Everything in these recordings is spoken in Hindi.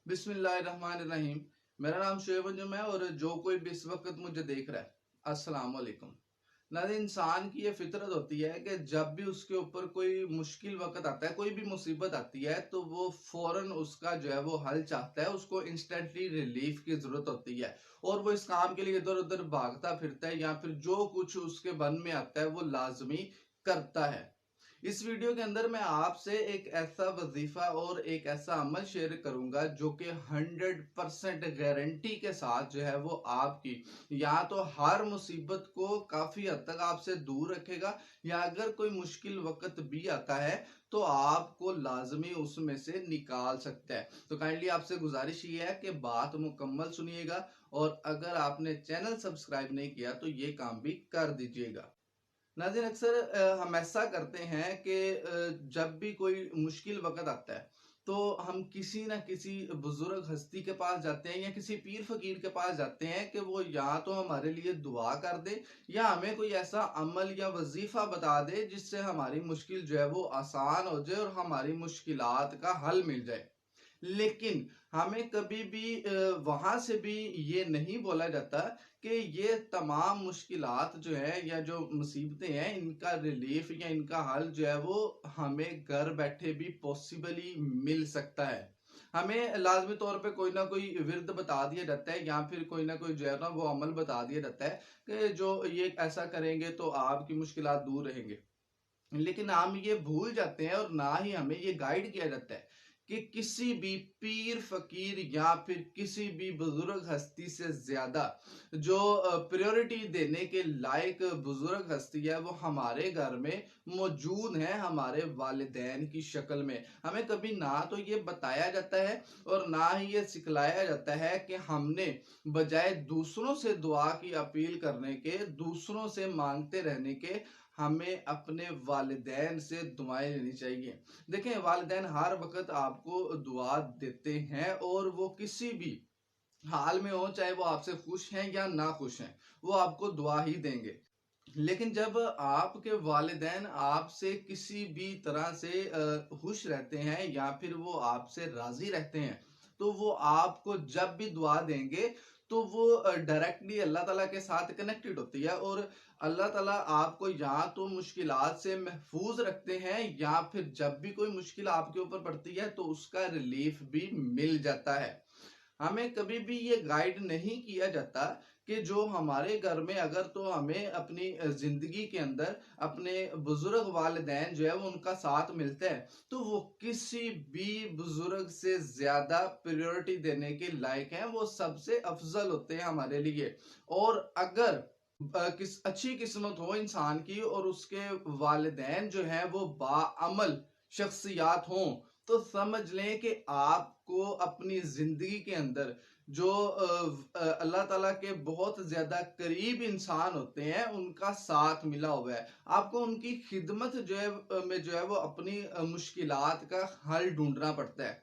बिस्मिल्लाहिर्रहमानिर्रहीम। मेरा नाम शुएब अंजुम है और जो कोई भी इस वक्त मुझे देख रहा है, अस्सलाम वालेकुम। नाज़रीन, इंसान की ये फितरत होती है कि जब भी उसके ऊपर कोई मुश्किल वक्त आता है, कोई भी मुसीबत आती है, तो वो फौरन उसका जो है वो हल चाहता है। उसको इंस्टेंटली रिलीफ की जरूरत होती है और वो इस काम के लिए इधर उधर भागता फिरता है या फिर जो कुछ उसके मन में आता है वो लाजमी करता है। इस वीडियो के अंदर मैं आपसे एक ऐसा वजीफा और एक ऐसा अमल शेयर करूंगा जो कि 100% गारंटी के साथ जो है वो आपकी या तो हर मुसीबत को काफी हद तक आपसे दूर रखेगा, या अगर कोई मुश्किल वक्त भी आता है तो आपको लाजमी उसमें से निकाल सकता है। तो काइंडली आपसे गुजारिश ये है कि बात मुकम्मल सुनिएगा और अगर आपने चैनल सब्सक्राइब नहीं किया तो ये काम भी कर दीजिएगा। नाज़रीन, अक्सर हम ऐसा करते हैं कि जब भी कोई मुश्किल वक़्त आता है, तो हम किसी न किसी बुज़ुर्ग हस्ती के पास जाते हैं या किसी पीर फ़कीर के पास जाते हैं कि वो या तो हमारे लिए दुआ कर दे या हमें कोई ऐसा अमल या वज़ीफ़ा बता दे जिससे हमारी मुश्किल जो है वो आसान हो जाए और हमारी मुश्किलात का हल मिल जाए। लेकिन हमें कभी भी वहां से भी ये नहीं बोला जाता कि ये तमाम मुश्किलात जो है या जो मुसीबतें हैं इनका रिलीफ या इनका हल जो है वो हमें घर बैठे भी पॉसिबली मिल सकता है। हमें लाजमी तौर पे कोई ना कोई विर्द बता दिया जाता है या फिर कोई ना कोई जो है ना वो अमल बता दिया जाता है कि जो ये ऐसा करेंगे तो आपकी मुश्किलात दूर रहेंगे। लेकिन हम ये भूल जाते हैं और ना ही हमें ये गाइड किया जाता है कि किसी भी पीर फकीर या फिर किसी भी बुजुर्ग हस्ती से ज्यादा जो प्रायोरिटी देने के लायक बुजुर्ग हस्ती है वो हमारे घर में मौजूद है, हमारे वालिदैन की शक्ल में। हमें कभी ना तो ये बताया जाता है और ना ही ये सिखलाया जाता है कि हमने बजाय दूसरों से दुआ की अपील करने के, दूसरों से मांगते रहने के, हमें अपने वालिदैन से दुआएं लेनी चाहिए। देखें, वालिदैन हर वक्त आपको दुआ देते हैं और वो किसी भी हाल में हो, चाहे वो आपसे खुश हैं या ना खुश हैं, वो आपको दुआ ही देंगे। लेकिन जब आपके वालिदैन आपसे किसी भी तरह से खुश रहते हैं या फिर वो आपसे राजी रहते हैं, तो वो आपको जब भी दुआ देंगे तो वो डायरेक्टली अल्लाह ताला के साथ कनेक्टेड होती है और अल्लाह ताला आपको या तो मुश्किलात से महफूज रखते हैं या फिर जब भी कोई मुश्किल आपके ऊपर पड़ती है तो उसका रिलीफ भी मिल जाता है। हमें कभी भी ये गाइड नहीं किया जाता कि जो हमारे घर में अगर तो हमें अपनी जिंदगी के अंदर अपने बुजुर्ग वालिदैन जो है वो उनका साथ मिलता है तो वो किसी भी बुजुर्ग से ज्यादा प्रायोरिटी देने के लायक हैं, वो सबसे अफजल होते हैं हमारे लिए। और अगर किस अच्छी किस्मत हो इंसान की और उसके वालिदैन जो है वो बाअमल शख्सियात हों, तो समझ लें कि आपको अपनी जिंदगी के अंदर जो अल्लाह ताला के बहुत ज्यादा करीब इंसान होते हैं उनका साथ मिला हुआ है। आपको उनकी खिदमत जो है में जो है वो अपनी मुश्किलात का हल ढूंढना पड़ता है।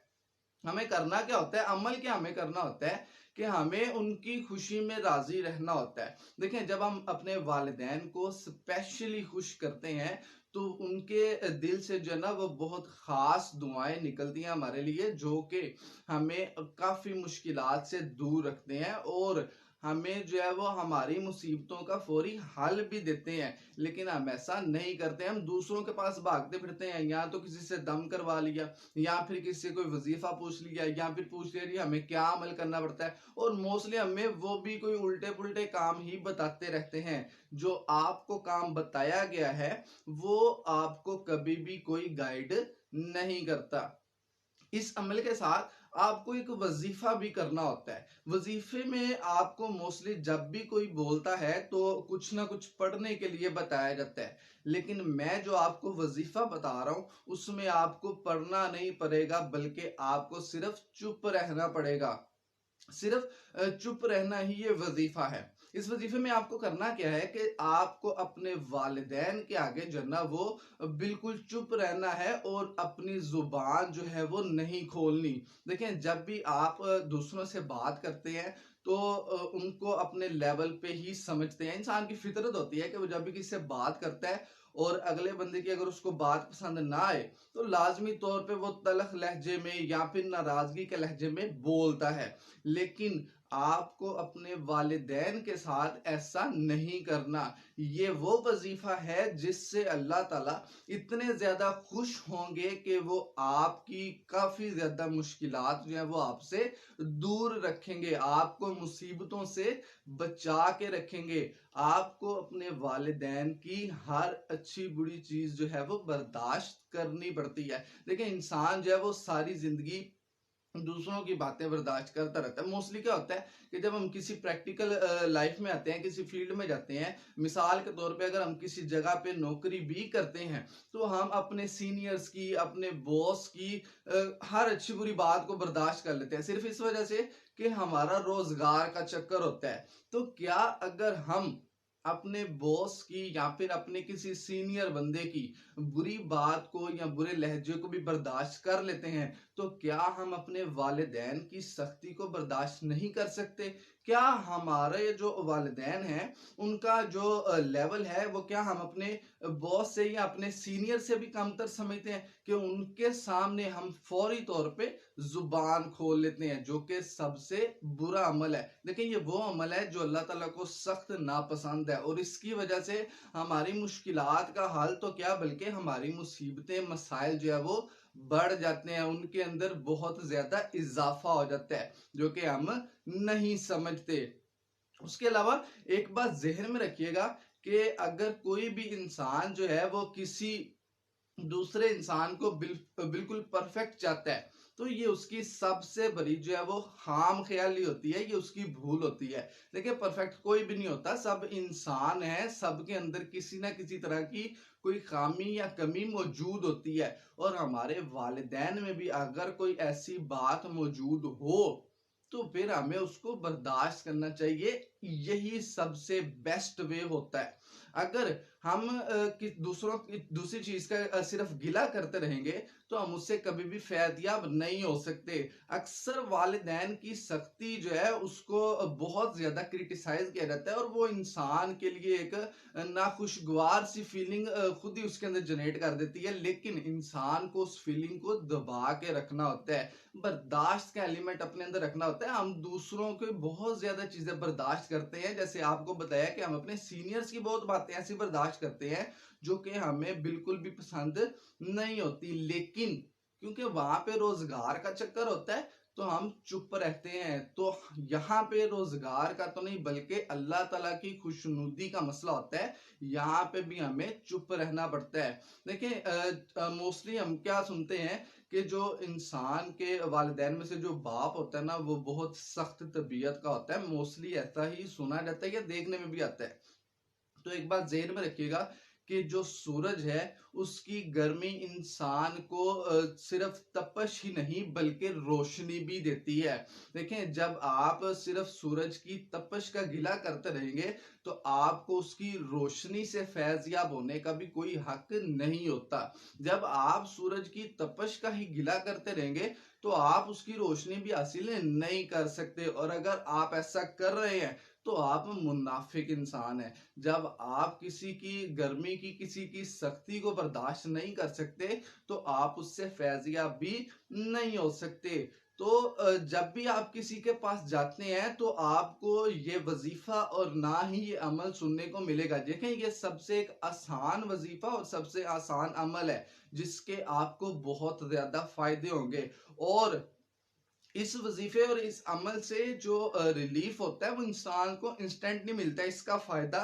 हमें करना क्या होता है, अमल क्या हमें करना होता है कि हमें उनकी खुशी में राजी रहना होता है। देखें, जब हम अपने वालिदैन को स्पेशली खुश करते हैं तो उनके दिल से जो है ना वो बहुत खास दुआएं निकलती हैं हमारे लिए, जो कि हमें काफी मुश्किलात से दूर रखते हैं और हमें जो है वो हमारी मुसीबतों का फौरी हल भी देते हैं। लेकिन हम ऐसा नहीं करते, हम दूसरों के पास भागते फिरते हैं, या तो किसी से दम करवा लिया या फिर किसी से कोई वजीफा पूछ लिया या फिर पूछ लिया जी हमें क्या अमल करना पड़ता है, और मोस्टली हमें वो भी कोई उल्टे पुल्टे काम ही बताते रहते हैं। जो आपको काम बताया गया है वो आपको कभी भी कोई गाइड नहीं करता। इस अमल के साथ आपको एक वजीफा भी करना होता है। वजीफे में आपको मोस्टली जब भी कोई बोलता है तो कुछ ना कुछ पढ़ने के लिए बताया जाता है, लेकिन मैं जो आपको वजीफा बता रहा हूं उसमें आपको पढ़ना नहीं पड़ेगा बल्कि आपको सिर्फ चुप रहना पड़ेगा। सिर्फ चुप रहना ही ये वजीफा है। इस वजीफे में आपको करना क्या है कि आपको अपने वालिदैन के आगे जो है ना वो बिल्कुल चुप रहना है और अपनी जुबान जो है वो नहीं खोलनी। देखें, जब भी आप दूसरों से बात करते हैं तो उनको अपने लेवल पे ही समझते हैं। इंसान की फितरत होती है कि वो जब भी किसी से बात करता है और अगले बंदे की अगर उसको बात पसंद ना आए तो लाजमी तौर पे वो तलख लहजे में या फिर नाराजगी के लहजे में बोलता है। लेकिन आपको अपने वालिदैन के साथ ऐसा नहीं करना। ये वो वजीफा है जिससे अल्लाह ताला इतने ज्यादा खुश होंगे कि वो आपकी काफी ज्यादा मुश्किलात जो है वो आपसे दूर रखेंगे, आपको मुसीबतों से बचा के रखेंगे। आपको अपने वालिदैन की हर अच्छी बुरी चीज जो है वो बर्दाश्त करनी पड़ती है। देखिए इंसान जो है वो सारी जिंदगी दूसरों की बातें बर्दाश्त करता रहता है। मोस्टली क्या होता है कि जब हम किसी प्रैक्टिकल लाइफ में आते हैं, किसी फील्ड में जाते हैं, मिसाल के तौर पे अगर हम किसी जगह पे नौकरी भी करते हैं तो हम अपने सीनियर्स की, अपने बॉस की हर अच्छी बुरी बात को बर्दाश्त कर लेते हैं सिर्फ इस वजह से कि हमारा रोजगार का चक्कर होता है। तो क्या अगर हम अपने बॉस की या फिर अपने किसी सीनियर बंदे की बुरी बात को या बुरे लहजे को भी बर्दाश्त कर लेते हैं तो क्या हम अपने वालिदैन की सख्ती को बर्दाश्त नहीं कर सकते? क्या हमारे जो वालिदैन हैं उनका जो लेवल है वो क्या हम अपने बॉस से या अपने सीनियर से भी कमतर समझते हैं कि उनके सामने हम फौरी तौर पे जुबान खोल लेते हैं, जो कि सबसे बुरा अमल है। देखिए ये वो अमल है जो अल्लाह ताला को सख्त नापसंद है और इसकी वजह से हमारी मुश्किलात का हल तो क्या बल्कि हमारी मुसीबतें मसाइल जो है वो बढ़ जाते हैं, उनके अंदर बहुत ज्यादा इजाफा हो जाता है जो कि हम नहीं समझते। उसके अलावा एक बात जहन में रखिएगा कि अगर कोई भी इंसान जो है वो किसी दूसरे इंसान को बिल्कुल परफेक्ट चाहता है तो ये उसकी सबसे बड़ी जो है वो खाम ख्याली होती है, ये उसकी भूल होती है। देखिए परफेक्ट कोई भी नहीं होता, सब इंसान है, सबके अंदर किसी ना किसी तरह की कोई खामी या कमी मौजूद होती है और हमारे वालिदैन में भी अगर कोई ऐसी बात मौजूद हो तो फिर हमें उसको बर्दाश्त करना चाहिए। यही सबसे बेस्ट वे होता है। अगर हम दूसरों की दूसरी चीज का सिर्फ गिला करते रहेंगे तो हम उससे कभी भी फैदियाब नहीं हो सकते। अक्सर वालिदैन की सख्ती जो है उसको बहुत ज्यादा क्रिटिसाइज किया जाता है और वो इंसान के लिए एक नाखुशगवार सी फीलिंग खुद ही उसके अंदर जनरेट कर देती है। लेकिन इंसान को उस फीलिंग को दबा के रखना होता है, बर्दाश्त का एलिमेंट अपने अंदर रखना होता है। हम दूसरों के बहुत ज्यादा चीजें बर्दाश्त करते हैं, जैसे आपको बताया कि हम अपने सीनियर्स की बहुत बातें ऐसी बर्दाश्त करते हैं जो कि हमें बिल्कुल भी पसंद नहीं होती, लेकिन क्योंकि वहां पे रोजगार का चक्कर होता है तो हम चुप रहते हैं। तो यहाँ पे रोजगार का तो नहीं बल्कि अल्लाह ताला की खुशनुदी का मसला होता है, यहाँ पे भी हमें चुप रहना पड़ता है। देखिए मोस्टली हम क्या सुनते हैं कि जो इंसान के वालिदैन में से जो बाप होता है ना वो बहुत सख्त तबीयत का होता है, मोस्टली ऐसा ही सुना जाता है या देखने में भी आता है। तो एक बात ज़हन में रखिएगा कि जो सूरज है उसकी गर्मी इंसान को सिर्फ तपश ही नहीं बल्कि रोशनी भी देती है। देखें जब आप सिर्फ सूरज की तपश का गिला करते रहेंगे तो आपको उसकी रोशनी से फैजियाब होने का भी कोई हक नहीं होता। जब आप सूरज की तपश का ही गिला करते रहेंगे तो आप उसकी रोशनी भी हासिल नहीं कर सकते और अगर आप ऐसा कर रहे हैं तो आप मुनाफिक इंसान हैं। जब आप किसी की गर्मी की, किसी की सख्ती को बर्दाश्त नहीं कर सकते तो आप उससे फैजियाब भी नहीं हो सकते। तो जब भी आप किसी के पास जाते हैं तो आपको ये वजीफा और ना ही ये अमल सुनने को मिलेगा। देखें ये सबसे एक आसान वजीफा और सबसे आसान अमल है जिसके आपको बहुत ज्यादा फायदे होंगे और इस वजीफे और इस अमल से जो रिलीफ होता है वो इंसान को इंस्टेंट नहीं मिलता है। इसका फायदा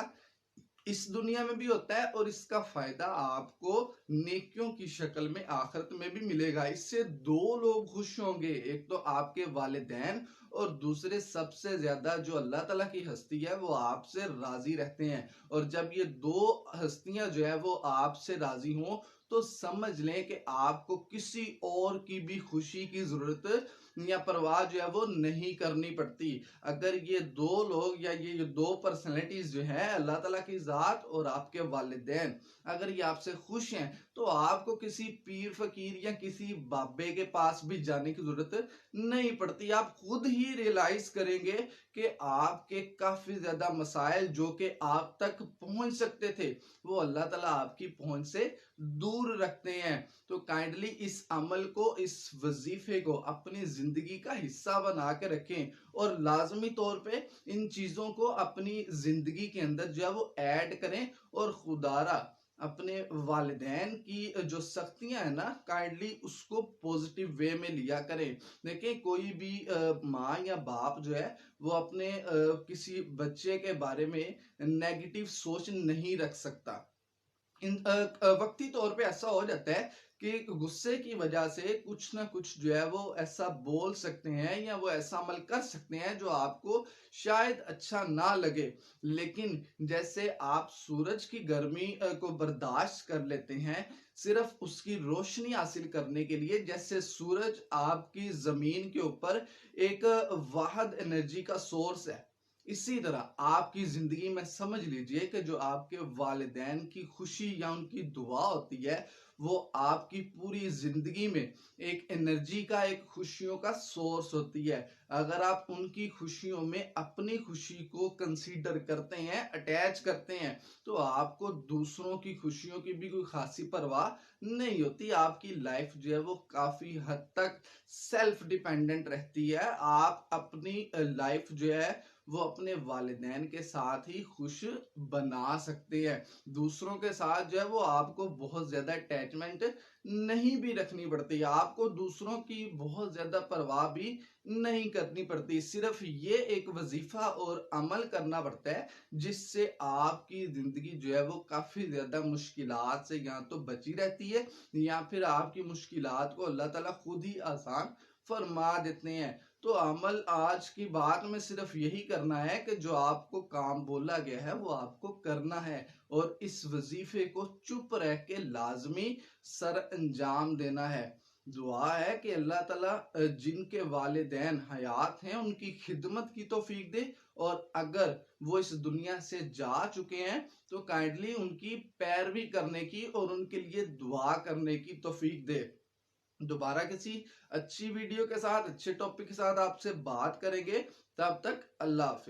इस दुनिया में भी होता है और इसका फायदा आपको नेकियों की शक्ल में आखिरत में भी मिलेगा। इससे दो लोग खुश होंगे, एक तो आपके वालिदैन और दूसरे सबसे ज्यादा जो अल्लाह ताला की हस्ती है वो आपसे राजी रहते हैं। और जब ये दो हस्तियां जो है वो आपसे राजी हों तो समझ लें कि आपको किसी और की भी खुशी की जरूरत या परवाह जो है वो नहीं करनी पड़ती। अगर ये दो लोग या ये दो पर्सनैलिटीज जो है अल्लाह ताला की जात और आपके वालिदैन अगर ये आपसे खुश हैं तो तो आपको किसी पीर फकीर या किसी बाबे के पास भी जाने की जरूरत नहीं पड़ती। आप खुद ही रियलाइज करेंगे कि आपके काफी ज्यादा मसाइल जो कि आप तक पहुंच सकते थे, वो अल्लाह ताला आपकी पहुंच से दूर रखते हैं। तो काइंडली इस अमल को, इस वजीफे को अपनी जिंदगी का हिस्सा बना के रखें और लाजमी तौर पे इन चीजों को अपनी जिंदगी के अंदर जो है वो ऐड करें। और खुदारा अपने वालिदैन की जो सख्तियां है ना, काइंडली उसको पॉजिटिव वे में लिया करें। देखिए कोई भी माँ या बाप जो है वो अपने किसी बच्चे के बारे में नेगेटिव सोच नहीं रख सकता। वक्ती तौर पे ऐसा हो जाता है कि गुस्से की वजह से कुछ ना कुछ जो है वो ऐसा बोल सकते हैं या वो ऐसा अमल कर सकते हैं जो आपको शायद अच्छा ना लगे। लेकिन जैसे आप सूरज की गर्मी को बर्दाश्त कर लेते हैं सिर्फ उसकी रोशनी हासिल करने के लिए, जैसे सूरज आपकी जमीन के ऊपर एक वाहद एनर्जी का सोर्स है, इसी तरह आपकी जिंदगी में समझ लीजिए कि जो आपके वालिदैन की खुशी या उनकी दुआ होती है वो आपकी पूरी जिंदगी में एक एनर्जी का, एक खुशियों का सोर्स होती है। अगर आप उनकी खुशियों में अपनी खुशी को कंसीडर करते हैं, अटैच करते हैं, तो आपको दूसरों की खुशियों की भी कोई खासी परवाह नहीं होती। आपकी लाइफ जो है वो काफी हद तक सेल्फ डिपेंडेंट रहती है। आप अपनी लाइफ जो है वो अपने वालिदैन के साथ ही खुश बना सकते हैं। दूसरों के साथ जो है वो आपको बहुत ज्यादा अटैचमेंट नहीं भी रखनी पड़ती, आपको दूसरों की बहुत ज्यादा परवाह भी नहीं करनी पड़ती। सिर्फ ये एक वजीफा और अमल करना पड़ता है जिससे आपकी जिंदगी जो है वो काफी ज्यादा मुश्किलात से या तो बची रहती है या फिर आपकी मुश्किलात को अल्लाह ताला खुद ही आसान फरमा देते हैं। तो अमल आज की बात में सिर्फ यही करना है कि जो आपको काम बोला गया है वो आपको करना है और इस वजीफे को चुप रह के लाजमी सर अंजाम देना है। दुआ है कि अल्लाह ताला जिनके वालिदैन हयात हैं उनकी खिदमत की तौफीक दे, और अगर वो इस दुनिया से जा चुके हैं तो काइंडली उनकी पैरवी करने की और उनके लिए दुआ करने की तौफीक दे। दोबारा किसी अच्छी वीडियो के साथ, अच्छे टॉपिक के साथ आपसे बात करेंगे। तब तक अल्लाह हाफिज।